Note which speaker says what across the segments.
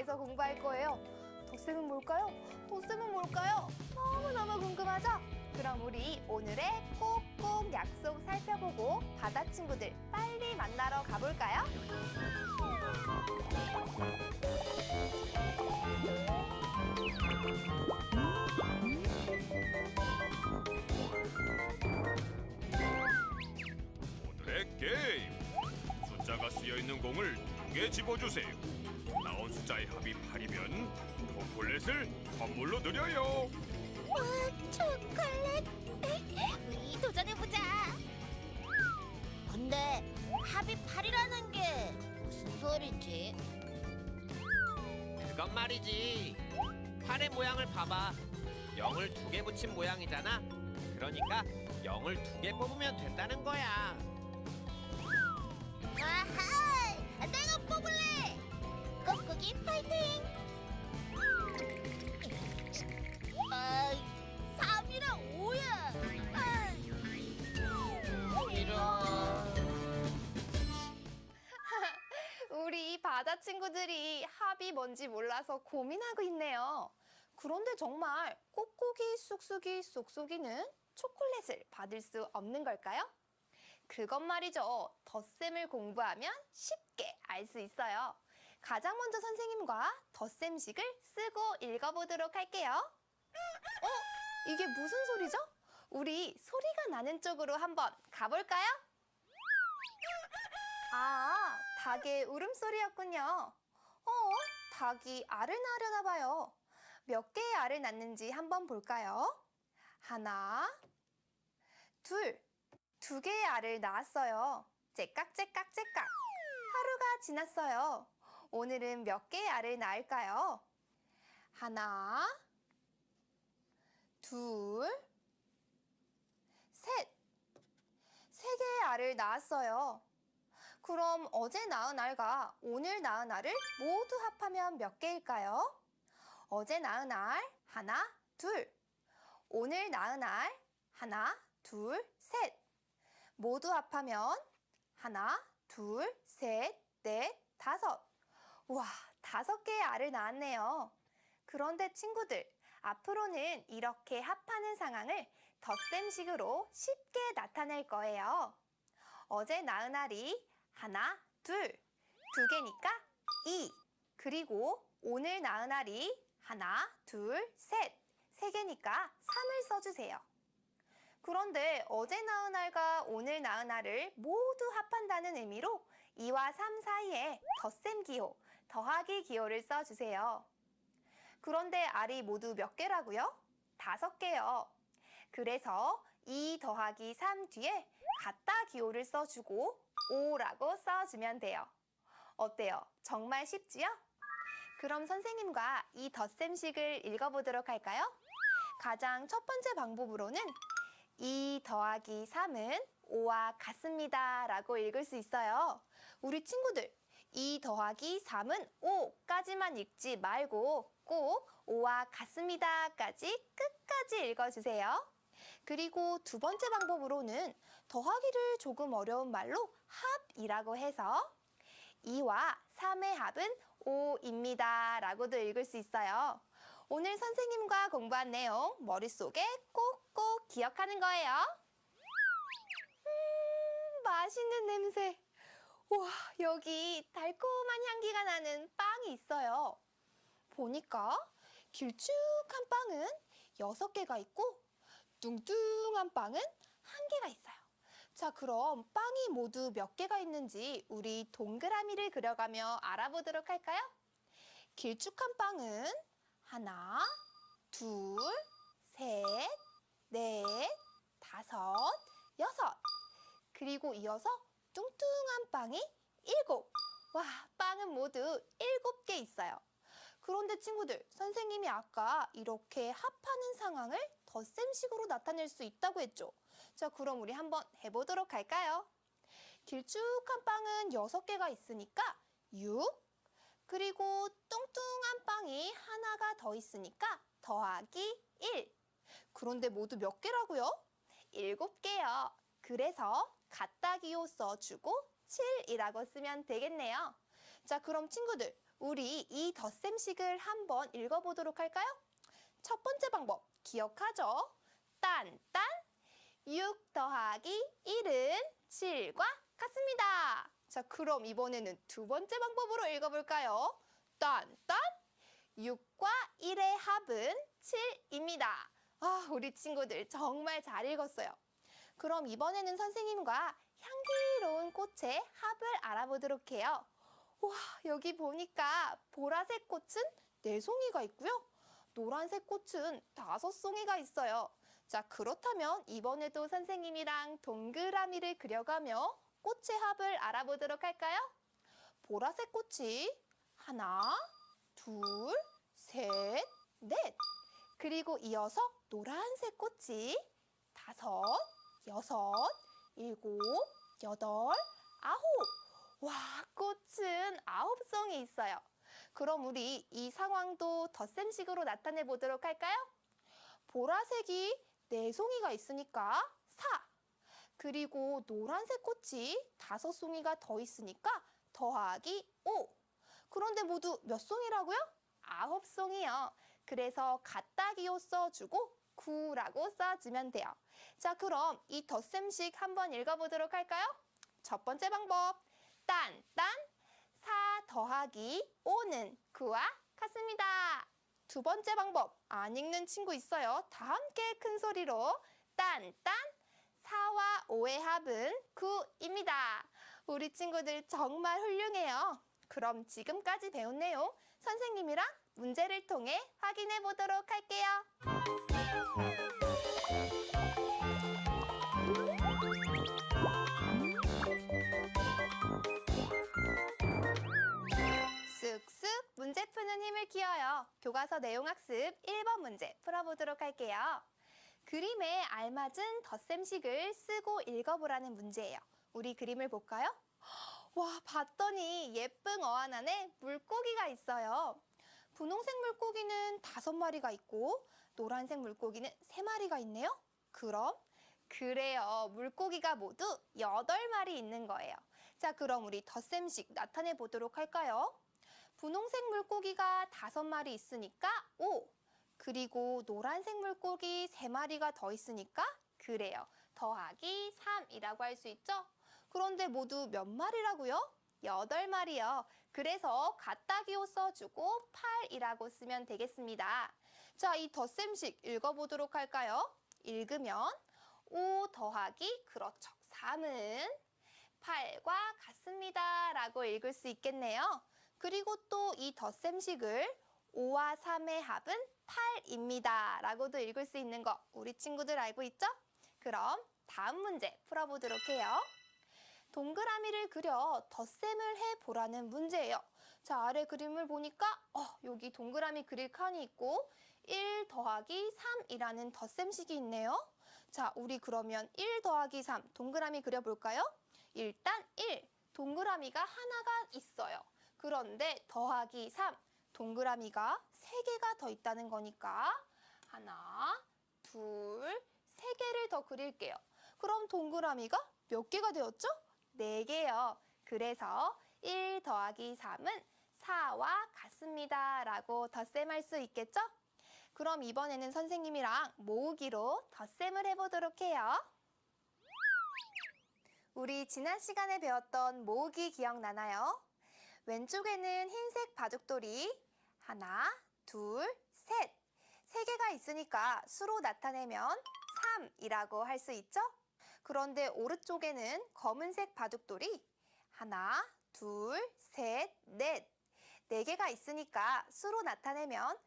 Speaker 1: 대해서 공부할 거예요. 덧셈은 뭘까요? 덧셈은 뭘까요? 너무너무 궁금하죠? 그럼 우리 오늘의 꼭꼭 약속 살펴보고 바다 친구들 빨리 만나러 가볼까요?
Speaker 2: 오늘의 게임! 숫자가 쓰여있는 공을 2개 집어주세요. 나온 숫자의 합이 8이면 초콜릿을 선물로 드려요.
Speaker 3: 초콜릿! 우리 도전해보자! 근데 합이 8이라는 게 무슨 소리지?
Speaker 4: 그건 말이지. 팔의 모양을 봐봐. 0을 2개 붙인 모양이잖아. 그러니까 0을 2개 뽑으면 된다는 거야.
Speaker 3: 아하! 내가 뽑을래! 꾹꾹이 파이팅! 3이랑 5야! 이런...
Speaker 1: 우리 바다 친구들이 합이 뭔지 몰라서 고민하고 있네요. 그런데 정말 꼭꼭이 쑥쑥이 쏙쏙이는 초콜릿을 받을 수 없는 걸까요? 그것 말이죠. 덧셈을 공부하면 쉽게 알 수 있어요. 가장 먼저 선생님과 덧셈식을 쓰고 읽어보도록 할게요. 이게 무슨 소리죠? 우리 소리가 나는 쪽으로 한번 가볼까요? 아, 닭의 울음소리였군요. 닭이 알을 낳으려나 봐요. 몇 개의 알을 낳는지 한번 볼까요? 하나, 둘, 2개의 알을 낳았어요. 째깍째깍째깍. 하루가 지났어요. 오늘은 몇 개의 알을 낳을까요? 하나, 둘, 셋. 3개의 알을 낳았어요. 그럼 어제 낳은 알과 오늘 낳은 알을 모두 합하면 몇 개일까요? 어제 낳은 알 하나, 둘. 오늘 낳은 알 하나, 둘, 셋. 모두 합하면 하나, 둘, 셋, 넷, 5. 와, 5개의 알을 낳았네요. 그런데 친구들, 앞으로는 이렇게 합하는 상황을 덧셈식으로 쉽게 나타낼 거예요. 어제 낳은 알이 하나, 둘, 2개니까 2. 그리고 오늘 낳은 알이 하나, 둘, 셋, 3개니까 3을 써주세요. 그런데 어제 낳은 알과 오늘 낳은 알을 모두 합한다는 의미로 2와 3 사이에 덧셈 기호, 더하기 기호를 써주세요. 그런데 알이 모두 몇 개라고요? 5개요. 그래서 2 더하기 3 뒤에 같다 기호를 써주고 5라고 써주면 돼요. 어때요? 정말 쉽지요? 그럼 선생님과 이 덧셈식을 읽어보도록 할까요? 가장 첫 번째 방법으로는 2 더하기 3은 5와 같습니다 라고 읽을 수 있어요. 우리 친구들, 2 더하기 3은 5까지만 읽지 말고 꼭 5와 같습니다까지 끝까지 읽어주세요. 그리고 두 번째 방법으로는 더하기를 조금 어려운 말로 합이라고 해서 2와 3의 합은 5입니다 라고도 읽을 수 있어요. 오늘 선생님과 공부한 내용 머릿속에 꼭꼭 기억하는 거예요. 맛있는 냄새. 와, 여기 달콤한 향기가 나는 빵이 있어요. 보니까 길쭉한 빵은 6개가 있고 뚱뚱한 빵은 1개가 있어요. 자, 그럼 빵이 모두 몇 개가 있는지 우리 동그라미를 그려가며 알아보도록 할까요? 길쭉한 빵은 하나, 둘, 셋, 넷, 5, 6. 그리고 이어서 뚱뚱한 빵이 7. 와, 빵은 모두 7개 있어요. 그런데 친구들, 선생님이 아까 이렇게 합하는 상황을 덧셈식으로 나타낼 수 있다고 했죠? 자, 그럼 우리 한번 해보도록 할까요? 길쭉한 빵은 6개가 있으니까 6. 그리고 뚱뚱한 빵이 하나가 더 있으니까 더하기 1. 그런데 모두 몇 개라고요? 7개요. 그래서 같다 기호 써주고 7이라고 쓰면 되겠네요. 자, 그럼 친구들, 우리 이 덧셈식을 한번 읽어보도록 할까요? 첫 번째 방법 기억하죠? 딴딴 6 더하기 1은 7과 같습니다. 자, 그럼 이번에는 두 번째 방법으로 읽어볼까요? 딴딴 6과 1의 합은 7입니다. 아, 우리 친구들 정말 잘 읽었어요. 그럼 이번에는 선생님과 향기로운 꽃의 합을 알아보도록 해요. 와, 여기 보니까 보라색 꽃은 4송이가 있고요. 노란색 꽃은 5송이가 있어요. 자, 그렇다면 이번에도 선생님이랑 동그라미를 그려가며 꽃의 합을 알아보도록 할까요? 보라색 꽃이 하나, 둘, 셋, 넷. 그리고 이어서 노란색 꽃이 5, 6, 7, 8, 9. 와, 꽃은 9송이 있어요. 그럼 우리 이 상황도 덧셈식으로 나타내 보도록 할까요? 보라색이 4송이가 있으니까 4. 그리고 노란색 꽃이 5송이가 더 있으니까 더하기 5. 그런데 모두 몇 송이라고요? 9송이요. 그래서 같다기호 써주고 9라고 써주면 돼요. 자, 그럼 이 덧셈식 한번 읽어보도록 할까요? 첫 번째 방법, 딴딴 4 더하기 5는 9와 같습니다. 두 번째 방법, 안 읽는 친구 있어요? 다 함께 큰 소리로 딴딴 4와 5의 합은 9입니다. 우리 친구들 정말 훌륭해요. 그럼 지금까지 배운 내용 선생님이랑 문제를 통해 확인해 보도록 할게요. 쓱쓱 문제 푸는 힘을 키워요. 교과서 내용학습 1번 문제 풀어보도록 할게요. 그림에 알맞은 덧셈식을 쓰고 읽어보라는 문제예요. 우리 그림을 볼까요? 와, 봤더니 예쁜 어안 안에 물고기가 있어요. 분홍색 물고기는 5마리가 있고 노란색 물고기는 3마리가 있네요. 그래요. 물고기가 모두 8마리 있는 거예요. 자, 그럼 우리 덧셈식 나타내 보도록 할까요? 분홍색 물고기가 5마리 있으니까 5. 그리고 노란색 물고기 3마리가 더 있으니까 그래요. 더하기 3이라고 할 수 있죠? 그런데 모두 몇 마리라고요? 8마리요. 그래서 같다기호 써주고 8이라고 쓰면 되겠습니다. 자, 이 덧셈식 읽어보도록 할까요? 읽으면 5 더하기 그렇죠. 3은 8과 같습니다. 라고 읽을 수 있겠네요. 그리고 또 이 덧셈식을 5와 3의 합은 8입니다. 라고도 읽을 수 있는 거 우리 친구들 알고 있죠? 그럼 다음 문제 풀어보도록 해요. 동그라미를 그려 덧셈을 해보라는 문제예요. 자, 아래 그림을 보니까 여기 동그라미 그릴 칸이 있고 1 더하기 3이라는 덧셈식이 있네요. 자, 우리 그러면 1 더하기 3 동그라미 그려볼까요? 일단 1, 동그라미가 하나가 있어요. 그런데 더하기 3, 동그라미가 3개가 더 있다는 거니까 하나, 둘, 3개를 더 그릴게요. 그럼 동그라미가 몇 개가 되었죠? 4개요. 그래서 1 더하기 3은 4와 같습니다. 라고 덧셈할 수 있겠죠? 그럼 이번에는 선생님이랑 모으기로 덧셈을 해보도록 해요. 우리 지난 시간에 배웠던 모으기 기억나나요? 왼쪽에는 흰색 바둑돌이 하나, 둘, 셋. 3개가 있으니까 수로 나타내면 3이라고 할 수 있죠? 그런데 오른쪽에는 검은색 바둑돌이 하나, 둘, 셋, 넷. 4개가 있으니까 수로 나타내면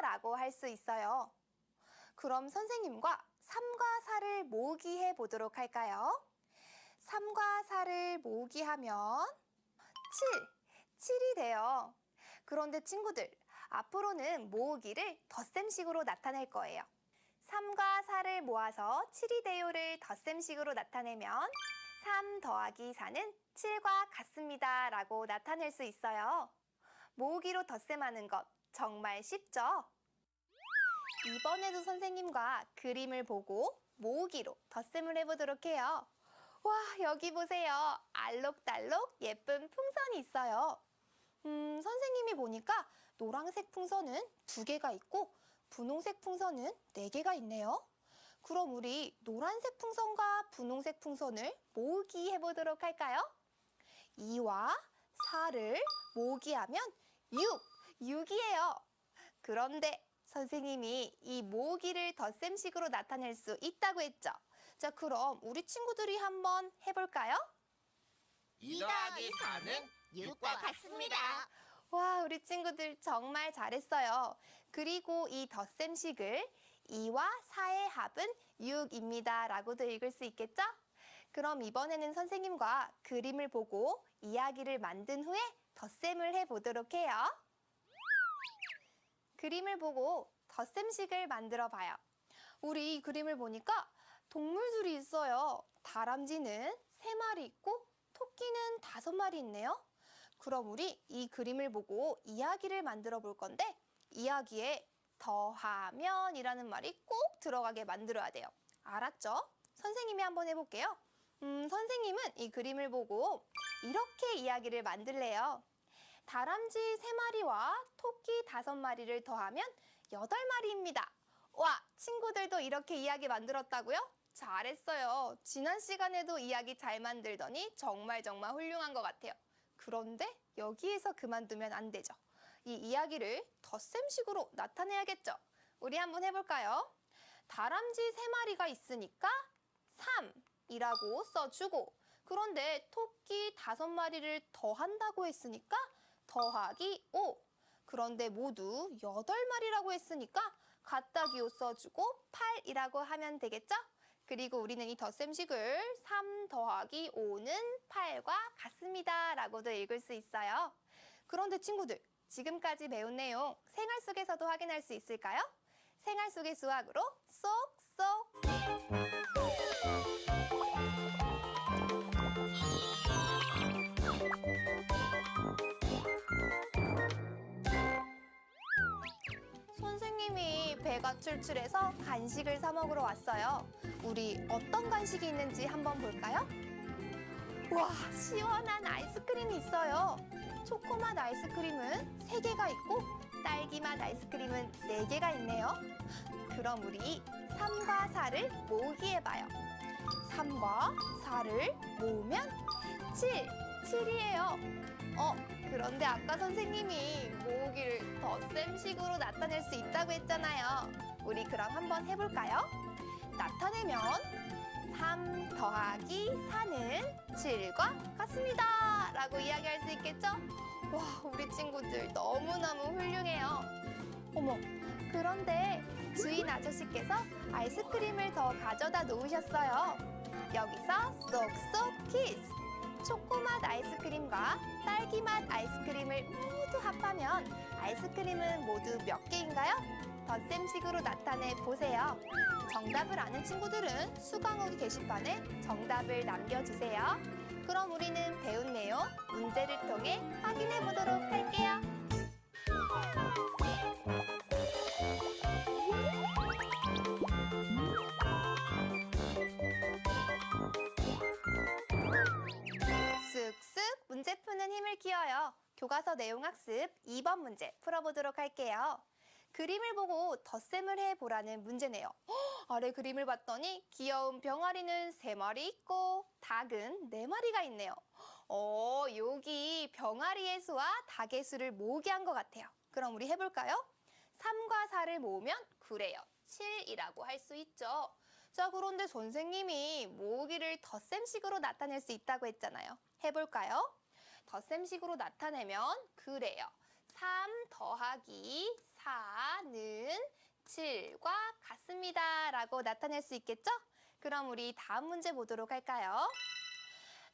Speaker 1: 4라고 할 수 있어요. 그럼 선생님과 3과 4를 모으기 해보도록 할까요? 3과 4를 모으기 하면 7이 돼요. 그런데 친구들, 앞으로는 모으기를 덧셈식으로 나타낼 거예요. 3과 4를 모아서 7이 돼요를 덧셈식으로 나타내면 3 더하기 4는 7과 같습니다. 라고 나타낼 수 있어요. 모으기로 덧셈하는 것 정말 쉽죠? 이번에도 선생님과 그림을 보고 모으기로 덧셈을 해보도록 해요. 와, 여기 보세요. 알록달록 예쁜 풍선이 있어요. 선생님이 보니까 노란색 풍선은 2개가 있고 분홍색 풍선은 4개가 있네요. 그럼 우리 노란색 풍선과 분홍색 풍선을 모으기 해보도록 할까요? 2와 4를 모으기 하면 6이에요. 그런데 선생님이 이 모으기를 덧셈식으로 나타낼 수 있다고 했죠. 자, 그럼 우리 친구들이 한번 해볼까요?
Speaker 4: 2 더하기 4는
Speaker 3: 6과 같습니다.
Speaker 1: 와, 우리 친구들 정말 잘했어요. 그리고 이 덧셈식을 2와 4의 합은 6입니다. 라고도 읽을 수 있겠죠? 그럼 이번에는 선생님과 그림을 보고 이야기를 만든 후에 덧셈을 해보도록 해요. 그림을 보고 덧셈식을 만들어 봐요. 우리 이 그림을 보니까 동물들이 있어요. 다람쥐는 3마리 있고 토끼는 5마리 있네요. 그럼 우리 이 그림을 보고 이야기를 만들어 볼 건데 이야기에 더하면이라는 말이 꼭 들어가게 만들어야 돼요. 알았죠? 선생님이 한번 해볼게요. 선생님은 이 그림을 보고 이렇게 이야기를 만들래요. 다람쥐 3마리와 토끼 5마리를 더하면 8마리입니다. 와, 친구들도 이렇게 이야기 만들었다고요? 잘했어요. 지난 시간에도 이야기 잘 만들더니 정말 훌륭한 것 같아요. 그런데 여기에서 그만두면 안 되죠. 이 이야기를 덧셈식으로 나타내야겠죠. 우리 한번 해볼까요? 다람쥐 3마리가 있으니까 3이라고 써주고 그런데 토끼 5마리를 더한다고 했으니까 더하기 5. 그런데 모두 8마리라고 했으니까 갖다 기호 써주고 8이라고 하면 되겠죠? 그리고 우리는 이 덧셈식을 3 더하기 5는 8과 같습니다. 라고도 읽을 수 있어요. 그런데 친구들, 지금까지 배운 내용 생활 속에서도 확인할 수 있을까요? 생활 속의 수학으로 쏙쏙! 선생님이 배가 출출해서 간식을 사 먹으러 왔어요. 우리 어떤 간식이 있는지 한번 볼까요? 와, 시원한 아이스크림이 있어요. 초코맛 아이스크림은 3개가 있고 딸기맛 아이스크림은 4개가 있네요. 그럼 우리 3과 4를 모으기 해봐요. 3과 4를 모으면 7이에요. 그런데 아까 선생님이 모으기를 덧셈식으로 나타낼 수 있다고 했잖아요. 우리 그럼 한번 해볼까요? 나타내면 3 더하기 4는 7과 같습니다. 라고 이야기할 수 있겠죠? 와, 우리 친구들 너무너무 훌륭해요. 어머, 그런데 주인 아저씨께서 아이스크림을 더 가져다 놓으셨어요. 여기서 쏙쏙 퀴즈! 초코맛 아이스크림과 딸기맛 아이스크림을 모두 합하면 아이스크림은 모두 몇 개인가요? 덧셈식으로 나타내 보세요. 정답을 아는 친구들은 수강후기 게시판에 정답을 남겨주세요. 그럼 우리는 배운 내용 문제를 통해 확인해 보도록 할게요. 쓱쓱 문제 푸는 힘을 키워요. 교과서 내용 학습 2번 문제 풀어보도록 할게요. 그림을 보고 덧셈을 해보라는 문제네요. 아래 그림을 봤더니 귀여운 병아리는 3마리 있고 닭은 4마리가 있네요. 여기 병아리의 수와 닭의 수를 모으게 한 것 같아요. 그럼 우리 해볼까요? 3과 4를 모으면 그래요. 7이라고 할 수 있죠. 자, 그런데 선생님이 모으기를 덧셈식으로 나타낼 수 있다고 했잖아요. 해볼까요? 덧셈식으로 나타내면 그래요. 3 더하기 4는 7과 같습니다. 라고 나타낼 수 있겠죠? 그럼 우리 다음 문제 보도록 할까요?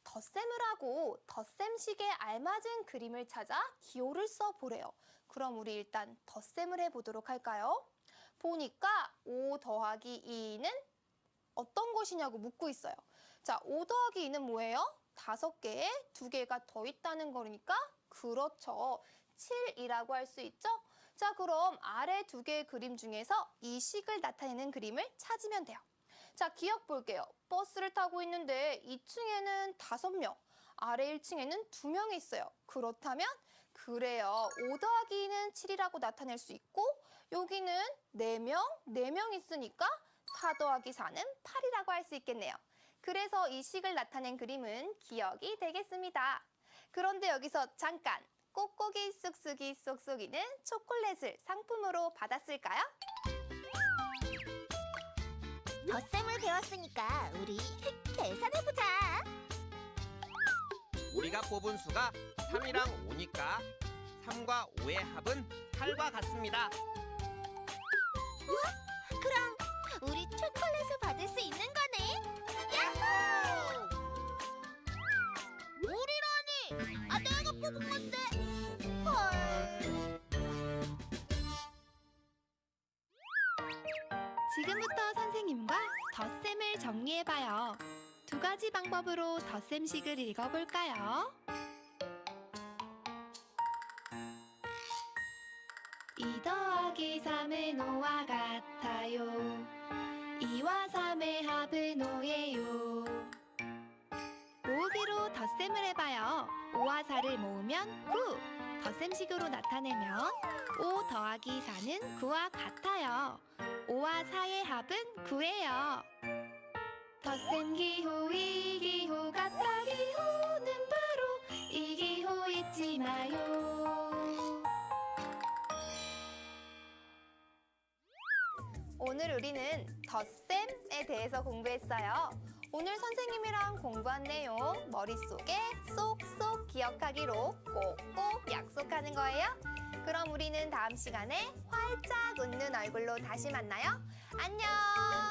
Speaker 1: 덧셈을 하고 덧셈식에 알맞은 그림을 찾아 기호를 써보래요. 그럼 우리 일단 덧셈을 해보도록 할까요? 보니까 5 더하기 2는 어떤 것이냐고 묻고 있어요. 자, 5 더하기 2는 뭐예요? 5개에 2개가 더 있다는 거니까 그렇죠. 7이라고 할 수 있죠? 자, 그럼 아래 2개의 그림 중에서 이 식을 나타내는 그림을 찾으면 돼요. 자, 기억 볼게요. 버스를 타고 있는데 2층에는 5명, 아래 1층에는 2명이 있어요. 그렇다면 그래요. 5 더하기 2는 7이라고 나타낼 수 있고 여기는 4명 있으니까 4 더하기 4는 8이라고 할 수 있겠네요. 그래서 이 식을 나타낸 그림은 기억이 되겠습니다. 그런데 여기서 잠깐! 꼭꼭이 쑥쑥이 쏙쏙이는 초콜릿을 상품으로 받았을까요?
Speaker 3: 덧셈을 배웠으니까 우리 계산해보자.
Speaker 4: 우리가 뽑은 수가 3이랑 5니까 3과 5의 합은 8과 같습니다.
Speaker 3: 그럼 우리 초콜릿을 받을 수 있는 거네. 야호! 우리라니! 아, 내가 뽑은 건데. 헐.
Speaker 1: 지금부터 선생님과 덧셈을 정리해봐요. 2가지 방법으로 덧셈식을 읽어볼까요? 2 더하기 3은 5와 같아요. 2와 3의 합은 5예요. 모으기로 덧셈을 해봐요. 5와 4를 모으면 9. 덧셈식으로 나타내면 5 더하기 4는 9와 같아요. 5와 4의 합은 9예요. 덧셈 기호, 이기호, 같아 기호는 바로 이기호 잊지 마요. 오늘 우리는 덧셈에 대해서 공부했어요. 오늘 선생님이랑 공부한 내용 머릿속에 쏙쏙 기억하기로 꼭꼭 약속하는 거예요. 그럼 우리는 다음 시간에 활짝 웃는 얼굴로 다시 만나요. 안녕!